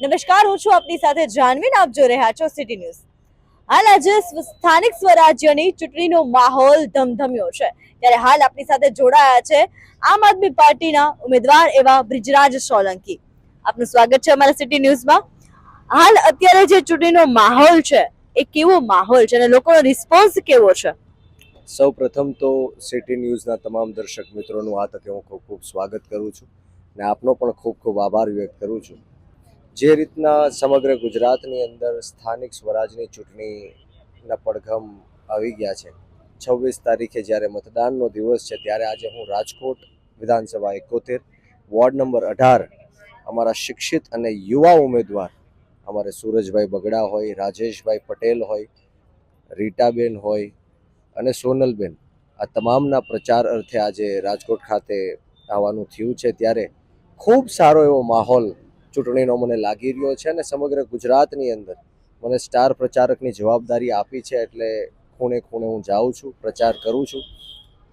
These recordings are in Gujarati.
નમસ્કાર, હું છું આપની સાથે જાનવી ને આપ જોઈ રહ્યા છો સિટી ન્યૂઝ. હાલ આજે સ્થાનિક સ્વરાજ્યની ચૂંટણીનો માહોલ ધમધમ્યો છે. ત્યારે હાલ આપની સાથે જોડાયા છે આમ આદમી પાર્ટીના ઉમેદવાર એવા બ્રિજરાજ સોલંકી. આપનું સ્વાગત છે અમારા સિટી ન્યૂઝમાં. હાલ અત્યારે જે ચૂંટણીનો માહોલ છે એ કેવો માહોલ છે અને લોકોનો રિસ્પોન્સ કેવો છે? સૌ પ્રથમ તો સિટી ન્યૂઝના તમામ દર્શક મિત્રોનું આ તકે હું ખૂબ ખૂબ સ્વાગત કરું છું અને આપનો પણ ખૂબ ખૂબ આભાર વ્યક્ત કરું છું. જે રીતના સમગ્ર ગુજરાતની અંદર સ્થાનિક સ્વરાજની ચૂંટણીના પડઘમ આવી ગયા છે, 26 તારીખે જ્યારે મતદાનનો દિવસ છે ત્યારે આજે હું રાજકોટ વિધાનસભા 71 વોર્ડ નંબર 18 અમારા શિક્ષિત અને યુવા ઉમેદવાર અમારે સૂરજભાઈ બગડા હોય, રાજેશભાઈ પટેલ હોય, રીટાબેન હોય અને સોનલબેન, આ તમામના પ્રચાર અર્થે આજે રાજકોટ ખાતે આવવાનું થયું છે. ત્યારે ખૂબ સારો એવો માહોલ ચૂંટણીનો મને લાગી રહ્યો છે અને સમગ્ર ગુજરાતની અંદર મને સ્ટાર પ્રચારકની જવાબદારી આપી છે, એટલે ખૂણે ખૂણે હું જાઉં છું, પ્રચાર કરું છું.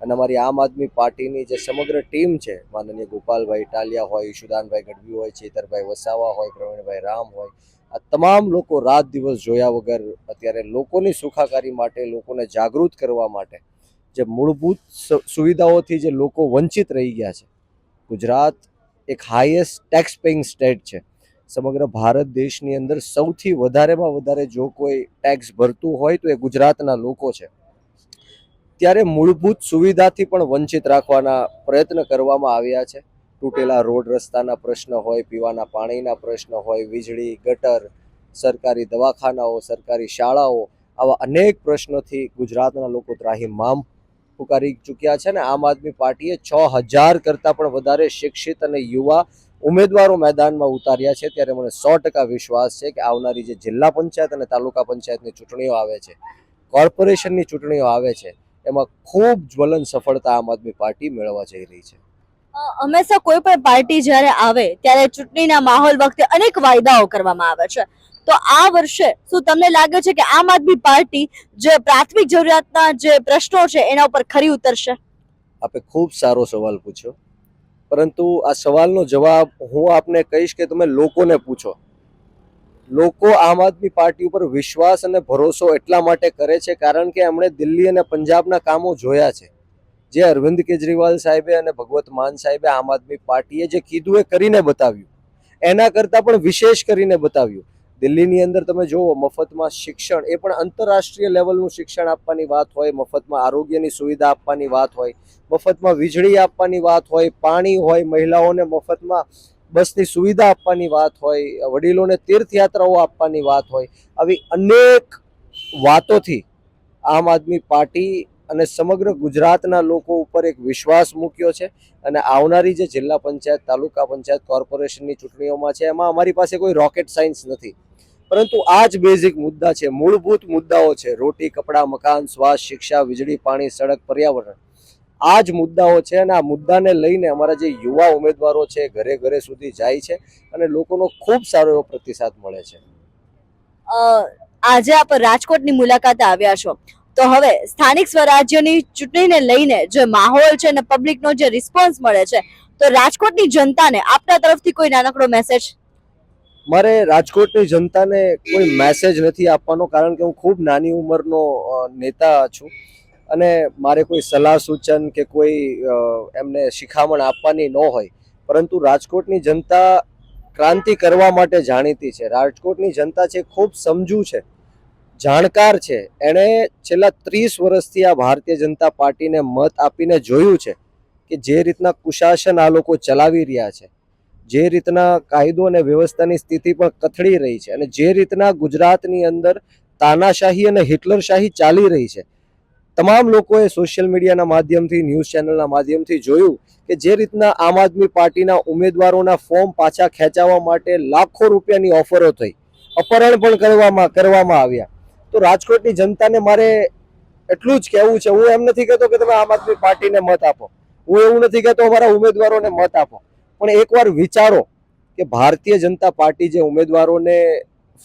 અને અમારી આમ આદમી પાર્ટીની જે સમગ્ર ટીમ છે, માનનીય ગોપાલભાઈ ઇટાલિયા હોય, ઈશુદાનભાઈ ગઢવી હોય, ચેતરભાઈ વસાવા હોય, પ્રવીણભાઈ રામ હોય, આ તમામ લોકો રાત દિવસ જોયા વગર અત્યારે લોકોની સુખાકારી માટે, લોકોને જાગૃત કરવા માટે, જે મૂળભૂત સુવિધાઓથી જે લોકો વંચિત રહી ગયા છે. ગુજરાત એક હાઈએસ્ટ ટેક્સ પેઇંગ સ્ટેટ છે. સમગ્ર ભારત દેશની અંદર સૌથી વધારેમાં વધારે જો કોઈ ટેક્સ ભરતું હોય તો એ ગુજરાતના લોકો છે. ત્યારે મૂળભૂત સુવિધાથી પણ વંચિત રાખવાના પ્રયત્ન કરવામાં આવ્યા છે. તૂટેલા રોડ રસ્તાના પ્રશ્ન હોય, પીવાના પાણીના પ્રશ્ન હોય, વીજળી, ગટર, સરકારી દવાખાનાઓ, સરકારી શાળાઓ, આવા અનેક પ્રશ્નોથી ગુજરાતના લોકો ત્રાહિમામ પુકારી ચૂક્યા છે. ને આમ આદમી પાર્ટીએ 6000 કરતાં પણ વધારે શિક્ષિત અને યુવા ઉમેદવારો મેદાનમાં ઉતાર્યા છે. ત્યારે મને 100% વિશ્વાસ છે કે આવનારી જે જિલ્લા પંચાયત અને તાલુકા પંચાયતની ચૂંટણીઓ આવે છે, કોર્પોરેશનની ચૂંટણીઓ આવે છે, એમાં ખૂબ જ્વલંત સફળતા આમ આદમી પાર્ટી મેળવવા જઈ રહી છે. હંમેશા કોઈ પણ પાર્ટી જ્યારે આવે ત્યારે ચૂંટણીના માહોલ વખતે અનેક વાયદાઓ કરવામાં આવે છે. તો આ વર્ષે શું તમને લાગે છે કે આમ આદમી પાર્ટી જે પ્રાથમિક જરૂરિયાતના જે પ્રશ્નો છે એના ઉપર ખરી ઉતરશે? આપે ખૂબ સારો સવાલ પૂછ્યો, પરંતુ આ સવાલનો જવાબ હું આપને કહીશ કે તમે લોકોને પૂછો. લોકો આમ આદમી પાર્ટી ઉપર વિશ્વાસ અને ભરોસો એટલા માટે કરે છે કારણ કે એમણે દિલ્હી અને પંજાબના કામો જોયા છે. જે અરવિંદ કેજરીવાલ સાહેબે અને ભગવત માન સાહેબે આમ આદમી પાર્ટીએ જે કીધું એ કરીને બતાવ્યું, એના કરતાં પણ વિશેષ કરીને બતાવ્યું. દિલ્હીની અંદર તમે જુઓ, મફતમાં શિક્ષણ, એ પણ આંતરરાષ્ટ્રીય લેવલનું શિક્ષણ આપવાની વાત હોય, મફતમાં આરોગ્યની સુવિધા આપવાની વાત હોય, મફતમાં વીજળી આપવાની વાત હોય, પાણી હોય, મહિલાઓને મફતમાં બસની સુવિધા આપવાની વાત હોય, વડીલોને તીર્થયાત્રાઓ આપવાની વાત હોય, આવી અનેક વાતોથી આમ આદમી પાર્ટી અને સમગ્ર ગુજરાતના લોકો ઉપર એક વિશ્વાસ મૂક્યો છે. અને આવનારી જે જિલ્લા પંચાયત, તાલુકા પંચાયત, કોર્પોરેશનની ચૂંટણીઓમાં છે, એમાં અમારી પાસે કોઈ રોકેટ સાયન્સ નથી, પરંતુ આ જ બેઝિક મુદ્દા છે, મૂળભૂત મુદ્દાઓ છે. રોટી, કપડાં, મકાન, સ્વાસ્થ્ય, શિક્ષા, વીજળી, પાણી, સડક, પર્યાવરણ, આ જ મુદ્દાઓ છે. અને આ મુદ્દાને લઈને અમારા જે યુવા ઉમેદવારો છે ઘરે ઘરે સુધી જાય છે અને લોકોનો ખૂબ સારો એવો પ્રતિસાદ મળે છે. આજે આપ રાજકોટની મુલાકાતે આવ્યા છો, તો હવે સ્થાનિક સ્વરાજ્યની ચૂંટણીને લઈને જે માહોલ છે અને પબ્લિકનો જે રિસ્પોન્સ મળે છે, તો રાજકોટની જનતાને આપના તરફથી કોઈ નાનકડો મેસેજ? મારે રાજકોટની જનતાને કોઈ મેસેજ નથી આપવાનો, કારણ કે હું ખૂબ નાની ઉંમરનો નેતા છું અને મારે કોઈ સલાહ સૂચન કે કોઈ એમને શિખામણ આપવાની ન હોય. પરંતુ રાજકોટની જનતા ક્રાંતિ કરવા માટે જાણીતી છે. રાજકોટની જનતા છે ખૂબ સમજુ છે, જાણકાર છે. એણે છેલ્લા 30 વર્ષથી આ ભારતીય જનતા પાર્ટીને મત આપીને જોયું છે કે જે રીતના કુશાસન આ લોકો ચલાવી રહ્યા છે, જે રીતના કાયદો અને વ્યવસ્થાની સ્થિતિ પણ કથળી રહી છે, અને જે રીતના ગુજરાતની અંદર તાનાશાહી અને હિટલરશાહી ચાલી રહી છે, તમામ લોકોએ સોશિયલ મીડિયાના માધ્યમથી, ન્યૂઝ ચેનલના માધ્યમથી જોયું કે જે રીતના આમ આદમી પાર્ટીના ઉમેદવારોના ફોર્મ પાછા ખેંચાવવા માટે લાખો રૂપિયાની ઓફરો થઈ, અપહરણ પણ કરવામાં આવ્યા. તો રાજકોટની જનતાને મારે એટલું જ કહેવું છે, હું એમ નથી કહેતો કે તમે આમ આદમી પાર્ટીને મત આપો, હું એવું નથી કહેતો અમારા ઉમેદવારોને મત આપો, પણ એકવાર વિચારો કે ભારતીય જનતા પાર્ટી જે ઉમેદવારોને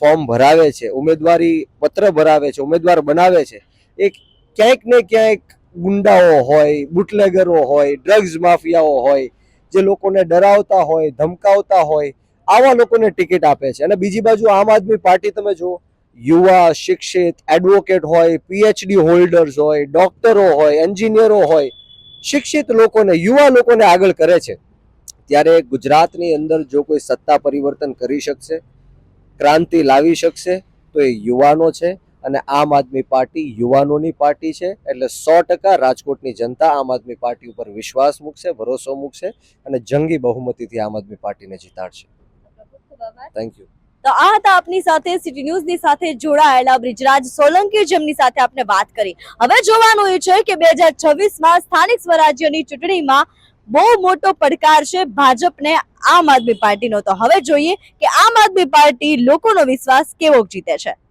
ફોર્મ ભરાવે છે, ઉમેદવારી પત્ર ભરાવે છે, ઉમેદવાર બનાવે છે, એ ક્યાંક ને ક્યાંક ગુંડાઓ હોય, બુટલેગરો હોય, ડ્રગ્સ માફિયાઓ હોય, જે લોકોને ડરાવતા હોય, ધમકાવતા હોય, આવા લોકોને ટિકિટ આપે છે. અને બીજી બાજુ આમ આદમી પાર્ટી તમે જુઓ, યુવા, શિક્ષિત, એડવોકેટ હોય, પીએચડી હોલ્ડર્સ હોય, ડોક્ટરો હોય, એન્જિનિયરો હોય, શિક્ષિત લોકોને, યુવા લોકોને આગળ કરે છે. ત્યારે ગુજરાતની અંદર જો કોઈ સત્તા પરિવર્તન કરી શકશે, ક્રાંતિ લાવી શકશે, તો એ યુવાનો છે. અને આમ આદમી પાર્ટી યુવાનોની પાર્ટી છે. એટલે 100% રાજકોટની જનતા આમ આદમી પાર્ટી ઉપર વિશ્વાસ મૂકશે, ભરોસો મૂકશે અને જંગી બહુમતીથી આમ આદમી પાર્ટીને જીતાડશે. Thank you. તો આ હતા આપની સાથે સિટી ન્યૂઝની સાથે જોડાયેલા બ્રિજરાજ સોલંકી, જેમની સાથે આપણે વાત કરી. હવે જોવાનું એ છે કે 2026માં સ્થાનિક સ્વરાજ્યની ચૂંટણીમાં બહુ મોટો પડકાર છે ભાજપને આમ આદમી પાર્ટીનો. તો હવે જોઈએ કે આમ આદમી પાર્ટી લોકોનો વિશ્વાસ કેવો જીતે છે.